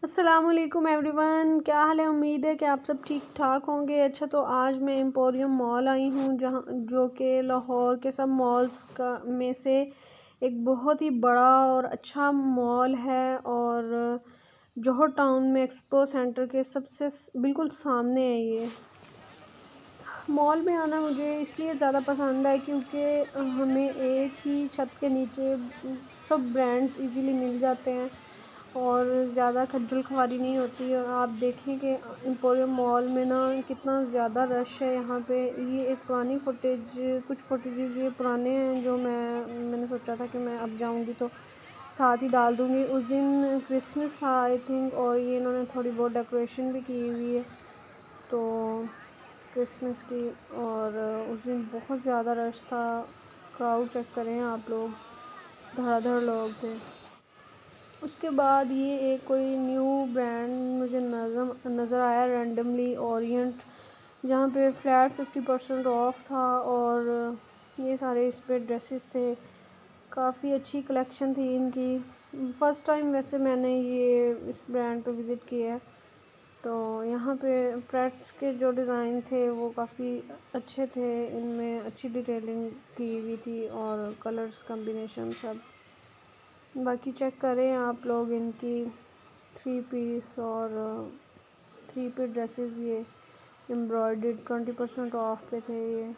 السلام علیکم every one, کیا حال ہے؟ امید ہے کہ آپ سب ٹھیک ٹھاک ہوں گے۔ اچھا، تو آج میں ایمپوریم مال آئی ہوں جو کہ لاہور کے سب مالز میں سے ایک بہت ہی بڑا اور اچھا مال ہے، اور جوہر ٹاؤن میں ایکسپو سینٹر کے سب سے بالکل سامنے ہے۔ یہ مال میں آنا مجھے اس لیے زیادہ پسند ہے کیونکہ ہمیں ایک ہی چھت کے نیچے سب برانڈز ایزیلی مل جاتے ہیں اور زیادہ کھجل خواری نہیں ہوتی۔ اور آپ دیکھیں کہ ایمپوریم مال میں نا کتنا زیادہ رش ہے یہاں پہ۔ یہ ایک پرانی کچھ فوٹیجز یہ پرانے ہیں جو میں نے سوچا تھا کہ میں اب جاؤں گی تو ساتھ ہی ڈال دوں گی۔ اس دن کرسمس تھا آئی تھنک، اور یہ انہوں نے تھوڑی بہت ڈیکوریشن بھی کی ہوئی ہے تو کرسمس کی، اور اس دن بہت زیادہ رش تھا۔ کراؤڈ چیک کریں آپ لوگ، دھڑا دھڑ لوگ تھے۔ اس کے بعد یہ ایک کوئی نیو برانڈ مجھے نظر آیا رینڈملی اورینٹ، جہاں پہ فلیٹ 50% آف تھا، اور یہ سارے اس پہ ڈریسز تھے۔ کافی اچھی کلیکشن تھی ان کی۔ فرسٹ ٹائم ویسے میں نے اس برانڈ پہ وزٹ کیا ہے، تو یہاں پہ پیٹس کے جو ڈیزائن تھے وہ کافی اچھے تھے، ان میں اچھی ڈیٹیلنگ کی ہوئی تھی اور کلرز کمبینیشن سب۔ باقی چیک کریں آپ لوگ ان کی 3 پیس اور 3 پیس ڈریسز، یہ امبرائڈڈ 20% آف پہ تھے یہ۔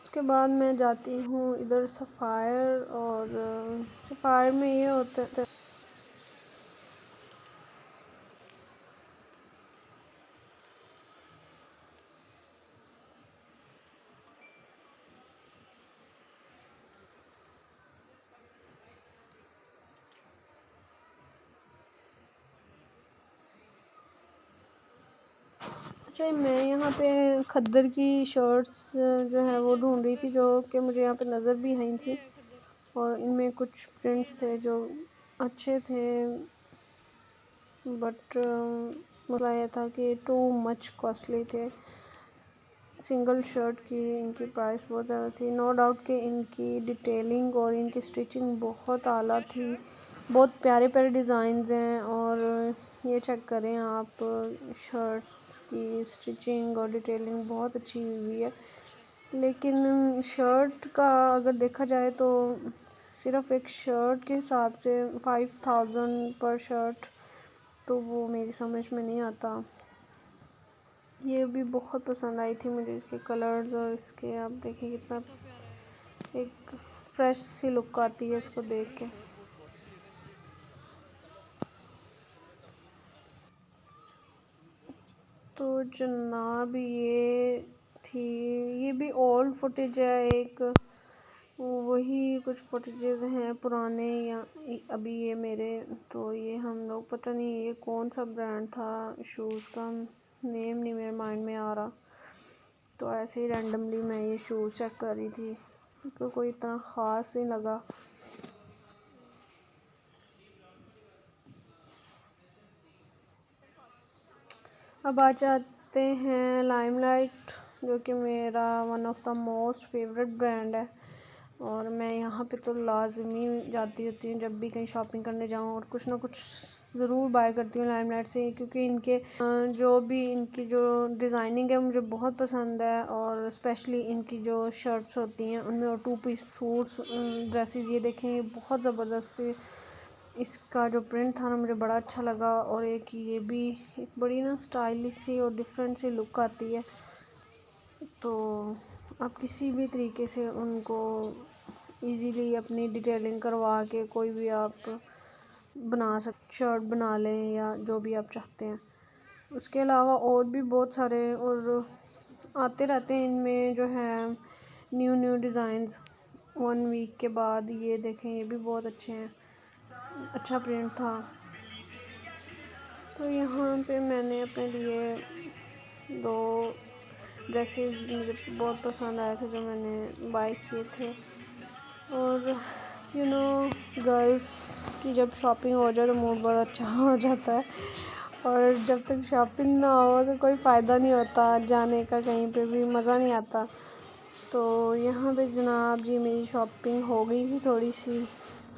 اس کے بعد میں جاتی ہوں ادھر سفائر، اور سفائر میں یہ ہوتا ہے اچھا، میں یہاں پہ کھدر کی شرٹس جو ہے وہ ڈھونڈ رہی تھی، جو کہ مجھے یہاں پہ نظر بھی آئی تھی، اور ان میں کچھ پرنٹس تھے جو اچھے تھے، بٹ مسئلہ یہ تھا کہ ٹو مچ کاسٹلی تھے۔ سنگل شرٹ کی ان کی پرائس بہت زیادہ تھی۔ نو ڈاؤٹ کہ ان کی ڈیٹیلنگ اور ان کی سٹیچنگ بہت اعلیٰ تھی، بہت پیارے پیارے ڈیزائنز ہیں، اور یہ چیک کریں آپ، شرٹس کی سٹیچنگ اور ڈیٹیلنگ بہت اچھی ہوئی ہے۔ لیکن شرٹ کا اگر دیکھا جائے تو صرف ایک شرٹ کے حساب سے 5000 پر شرٹ، تو وہ میری سمجھ میں نہیں آتا۔ یہ بھی بہت پسند آئی تھی مجھے، اس کے کلرز، اور اس کے آپ دیکھیں کتنا ایک فریش سی لک آتی ہے اس کو دیکھ کے۔ تو جناب یہ تھی، یہ بھی اولڈ فوٹیج ہے، ایک وہی کچھ فوٹیجز ہیں پرانے، یا ابھی یہ میرے، تو یہ ہم لوگ پتہ نہیں یہ کون سا برانڈ تھا شوز کا، نیم نہیں میرے مائنڈ میں آ رہا، تو ایسے ہی رینڈملی میں یہ شوز چیک کر رہی تھی، کوئی اتنا خاص نہیں لگا۔ اب آ جاتے ہیں لائم لائٹ، جو کہ میرا one of the most favourite brand ہے، اور میں یہاں پہ تو لازمی جاتی ہوتی ہوں جب بھی کہیں شاپنگ کرنے جاؤں، اور کچھ نہ کچھ ضرور بائی کرتی ہوں لائم لائٹ سے، کیونکہ ان کے ان کی جو ڈیزائننگ ہے مجھے بہت پسند ہے، اور اسپیشلی ان کی جو شرٹس ہوتی ہیں ان میں، اور 2 پیس سوٹس، ڈریسز، یہ دیکھیں یہ بہت زبردست، اس کا جو پرنٹ تھا نا مجھے بڑا اچھا لگا، اور ایک یہ بھی ایک بڑی نا اسٹائلش سی اور ڈیفرنٹ سی لک آتی ہے، تو آپ کسی بھی طریقے سے ان کو ایزیلی اپنی ڈیٹیلنگ کروا کے کوئی بھی آپ شرٹ بنا لیں، یا جو بھی آپ چاہتے ہیں۔ اس کے علاوہ اور بھی بہت سارے اور آتے رہتے ہیں ان میں جو ہے نیو ڈیزائنز 1 ویک کے بعد۔ یہ دیکھیں یہ بھی بہت اچھے ہیں، اچھا پرنٹ تھا۔ تو یہاں پہ میں نے اپنے لیے 2 ڈریسز مجھے بہت پسند آئے تھے جو میں نے بائی کیے تھے، اور گرلس کی جب شاپنگ ہو جائے تو موڈ بہت اچھا ہو جاتا ہے، اور جب تک شاپنگ نہ ہو تو کوئی فائدہ نہیں ہوتا جانے کا، کہیں پہ بھی مزہ نہیں آتا۔ تو یہاں پہ جناب جی میری شاپنگ ہو گئی تھی تھوڑی سی،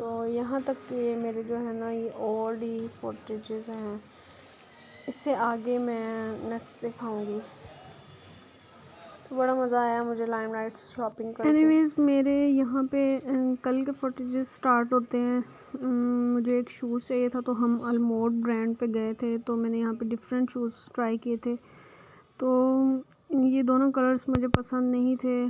تو یہاں تک کہ یہ میرے جو ہے نا یہ اولڈ ہی فوٹیجز ہیں. اس سے آگے میں نیکسٹ دکھاؤں گی. تو بڑا مزہ آیا مجھے لائم لائٹ سے شاپنگ کر کے. اینیویز میرے یہاں پہ کل کے فوٹیجز سٹارٹ ہوتے ہیں. مجھے ایک شوز چاہیے تھا تو ہم الموڈ برانڈ پہ گئے تھے. تو میں نے یہاں پہ ڈفرینٹ شوز ٹرائی کیے تھے. تو یہ دونوں کلرز مجھے پسند نہیں تھے.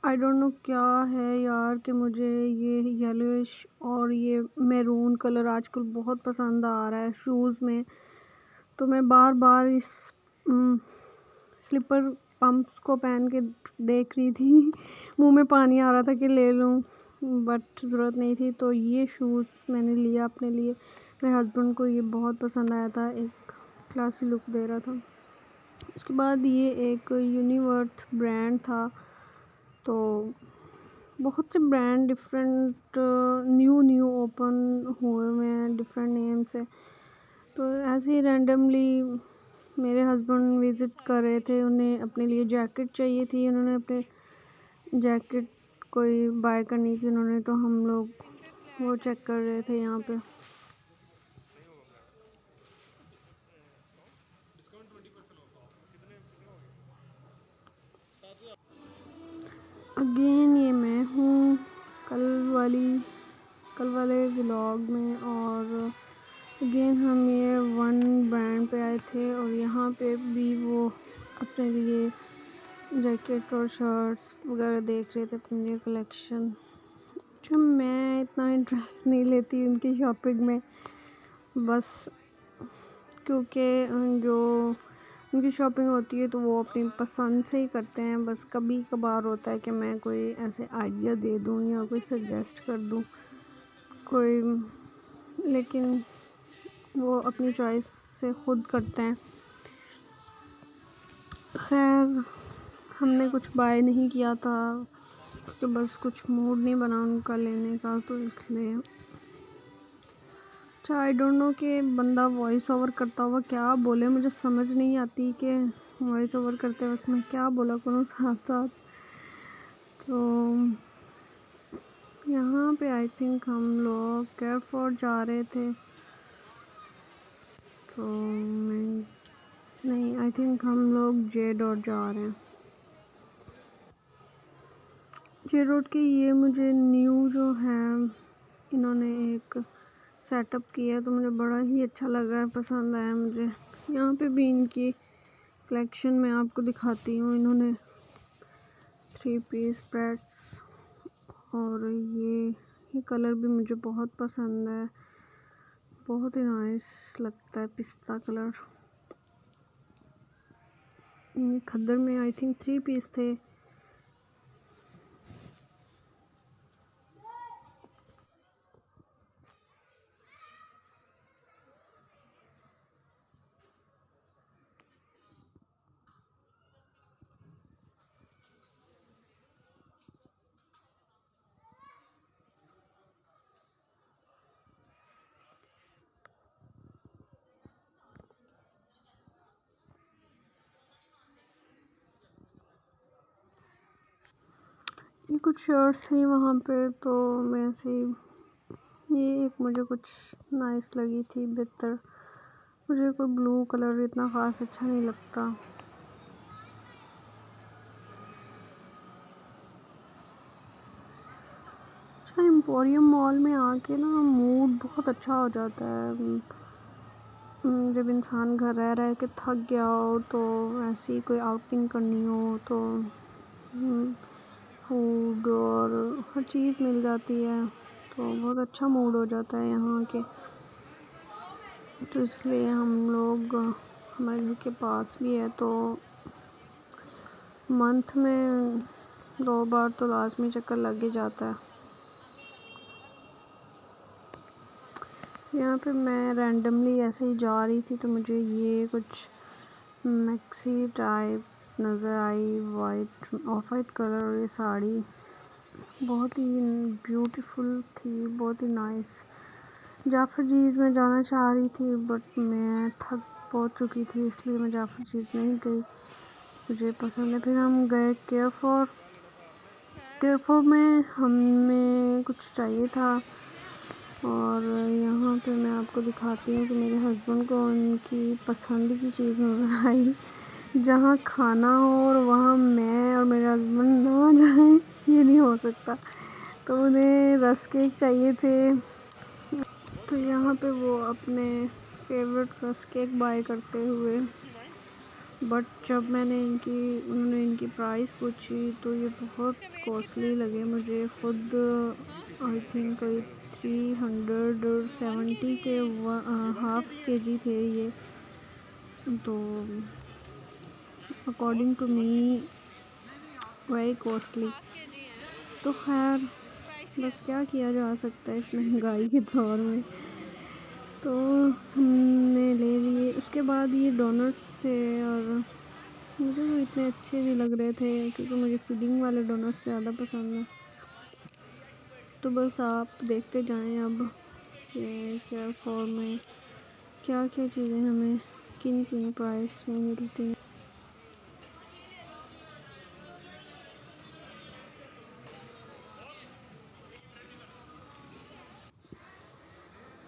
آئی ڈونٹ نو کیا ہے یار کہ مجھے یہ یلوش اور یہ میرون کلر آج کل بہت پسند آ رہا ہے شوز میں. تو میں بار بار اس سلپر پمپس کو پہن کے دیکھ رہی تھی. منہ میں پانی آ رہا تھا کہ لے لوں بٹ ضرورت نہیں تھی. تو یہ شوز میں نے لیا اپنے لیے. میرے ہسبینڈ کو یہ بہت پسند آیا تھا. ایک کلاسی لک دے رہا تھا. اس کے بعد یہ ایک یونیورتھ برانڈ تھا. تو بہت سے برانڈ ڈفرینٹ نیو اوپن ہوئے ہیں ڈفرینٹ نیم سے. تو ایسے ہی رینڈملی میرے ہسبینڈ وزٹ کر رہے تھے. انہیں اپنے لیے جیکٹ چاہیے تھی. انہوں نے اپنے جیکٹ کوئی بائی کرنی تھی انہوں نے. تو ہم لوگ وہ چیک کر رہے تھے یہاں پہ. اگین یہ میں ہوں کل والے ولاگ میں. اور اگین ہم یہ ون برانڈ پہ آئے تھے اور یہاں پہ بھی وہ اپنے لیے جیکٹ اور شرٹس وغیرہ دیکھ رہے تھے اپنے لیے کلیکشن. جو میں اتنا انٹرسٹ نہیں لیتی ان کی شاپنگ میں. بس کیونکہ جو ان کی شاپنگ ہوتی ہے تو وہ اپنی پسند سے ہی کرتے ہیں. بس کبھی کبھار ہوتا ہے کہ میں کوئی ایسے آئیڈیا دے دوں یا کوئی سجیسٹ کر دوں کوئی. لیکن وہ اپنی چوائس سے خود کرتے ہیں. خیر ہم نے کچھ بائی نہیں کیا تھا کہ بس کچھ موڈ نہیں بنا ان کا لینے کا. تو اس لیے اچھا آئی ڈونٹ نو کہ بندہ وائس اوور کرتا ہوا کیا بولے. مجھے سمجھ نہیں آتی کہ وائس اوور کرتے وقت میں کیا بولا کروں ساتھ ساتھ. تو یہاں پہ آئی تھنک ہم لوگ کیئر فورٹ جا رہے تھے. تو نہیں آئی تھنک ہم لوگ جے ڈاٹ جا رہے ہیں. جے ڈاٹ کی یہ مجھے نیو جو ہے انہوں نے ایک سیٹ اپ کیا ہے تو مجھے بڑا ہی اچھا لگا ہے. پسند آیا مجھے. یہاں پہ بھی ان کی کلیکشن میں آپ کو دکھاتی ہوں. انہوں نے 3 پیس پیٹس اور یہ کلر بھی مجھے بہت پسند ہے. بہت ہی نائس لگتا ہے پستہ کلر. یہ کھدر میں آئی تھنک 3 پیس تھے. یہ کچھ شرٹس تھیں وہاں پہ تو میں سے یہ ایک مجھے کچھ نائس لگی تھی بہتر. مجھے کوئی بلو کلر اتنا خاص اچھا نہیں لگتا. اچھا ایمپوریم مال میں آ کے نا موڈ بہت اچھا ہو جاتا ہے. جب انسان گھر رہ کے تھک گیا ہو تو ایسی کوئی آؤٹنگ کرنی ہو تو فوڈ اور ہر چیز مل جاتی ہے تو بہت اچھا موڈ ہو جاتا ہے یہاں کے. تو اس لیے ہم لوگ ہمارے گھر کے پاس بھی ہے تو منتھ میں 2 بار تو لازمی چکر لگ ہی جاتا ہے. یہاں پہ میں رینڈملی ایسے ہی جا رہی تھی تو مجھے یہ کچھ میکسی ٹائپ نظر آئی. آف وائٹ کلر اور یہ ساڑی بہت ہی بیوٹیفل تھی. بہت ہی نائس. جعفر جیز میں جانا چاہ رہی تھی بٹ میں تھک پہنچ چکی تھی اس لیے میں جعفر جیز نہیں گئی. مجھے پسند ہے. پھر ہم گئے کیئر فورٹ میں ہمیں کچھ چاہیے تھا اور یہاں پہ میں آپ کو دکھاتی ہوں کہ میرے ہسبینڈ کو ان کی پسند کی چیز نظر آئی. جہاں کھانا ہو اور وہاں میں اور میرے ہسبینڈ نہ جائیں یہ نہیں ہو سکتا. تو انہیں رس کیک چاہیے تھے. تو یہاں پہ وہ اپنے فیوریٹ رس کیک بائی کرتے ہوئے، بٹ جب میں نے انہوں نے ان کی پرائس پوچھی تو یہ بہت کوسٹلی لگے مجھے. خود آئی تھنک کوئی 370 کے ہاف کے جی تھے یہ. تو according to me very costly. تو خیر بس کیا کیا جا سکتا ہے اس مہنگائی کے دور میں. تو ہم نے لے لیے. اس کے بعد یہ ڈونٹس تھے اور مجھے تو اتنے اچھے نہیں لگ رہے تھے کیونکہ مجھے فلنگ والے ڈونٹس زیادہ پسند ہیں. تو بس آپ دیکھتے جائیں اب کہ کیا فارم میں کیا کیا چیزیں ہمیں کن کن پرائس میں ملتی ہیں.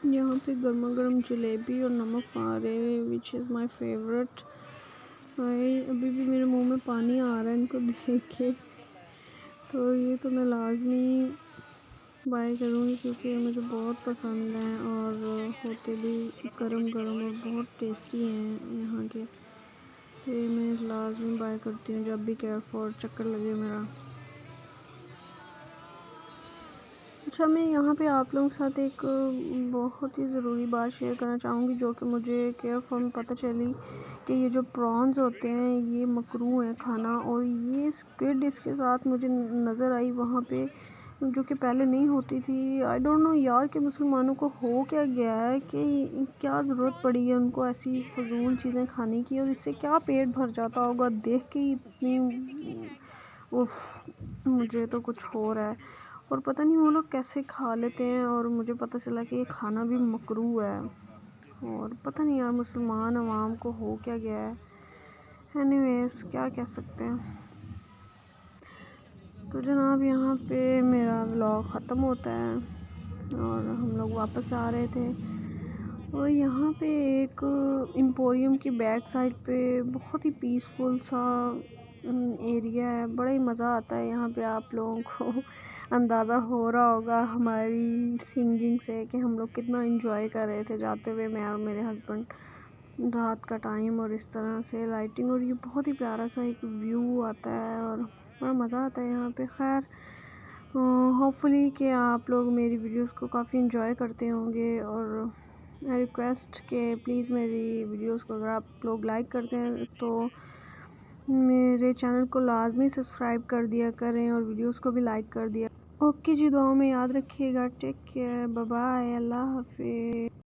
یہاں پہ گرما گرم جلیبی اور نمک پارے وچ از مائی فیوریٹ. ابھی بھی میرے منہ میں پانی آ رہا ہے ان کو دیکھ کے. تو یہ تو میں لازمی بائی کروں گی کیونکہ مجھے بہت پسند ہیں اور ہوتے بھی گرم گرم اور بہت ٹیسٹی ہیں یہاں کے. تو یہ میں لازمی بائی کرتی ہوں جب بھی کیئر فور چکر لگے میرا. اچھا میں یہاں پہ آپ لوگوں کے ساتھ ایک بہت ہی ضروری بات شیئر کرنا چاہوں گی جو کہ مجھے کیئر فور میں پتہ چلی کہ یہ جو پرانز ہوتے ہیں یہ مکروہ ہیں کھانا. اور یہ اسکوڈ اس کے ساتھ مجھے نظر آئی وہاں پہ جو کہ پہلے نہیں ہوتی تھی. آئی ڈونٹ نو یار کہ مسلمانوں کو ہو کیا گیا ہے کہ کیا ضرورت پڑی ہے ان کو ایسی فضول چیزیں کھانے کی اور اس سے کیا پیٹ بھر جاتا ہوگا دیکھ کے ہی اتنی مجھے تو کچھ ہو رہا ہے. اور پتہ نہیں وہ لوگ کیسے کھا لیتے ہیں اور مجھے پتہ چلا کہ یہ کھانا بھی مکروہ ہے. اور پتہ نہیں یار مسلمان عوام کو ہو کیا گیا ہے. اینی ویز کیا کہہ سکتے ہیں. تو جناب یہاں پہ میرا ولاگ ختم ہوتا ہے اور ہم لوگ واپس آ رہے تھے. اور یہاں پہ ایک ایمپوریم کی بیک سائڈ پہ بہت ہی پیسفل سا ایریا ہے. بڑا ہی مزہ آتا ہے یہاں پہ. آپ لوگوں کو اندازہ ہو رہا ہوگا ہماری سنگنگ سے کہ ہم لوگ کتنا انجوائے کر رہے تھے جاتے ہوئے میں اور میرے ہسبینڈ. رات کا ٹائم اور اس طرح سے لائٹنگ اور یہ بہت ہی پیارا سا ایک ویو آتا ہے اور بڑا مزہ آتا ہے یہاں پہ. خیر ہوپ فلی کہ آپ لوگ میری ویڈیوز کو کافی انجوائے کرتے ہوں گے. اور ریکویسٹ کہ پلیز میری ویڈیوز کو اگر آپ لوگ لائک کرتے ہیں تو میرے چینل کو لازمی سبسکرائب کر دیا کریں اور ویڈیوز کو بھی لائک کر دیا. اوکے جی دعاؤں میں یاد رکھیے گا. Take care. Bye bye. اللہ حافظ.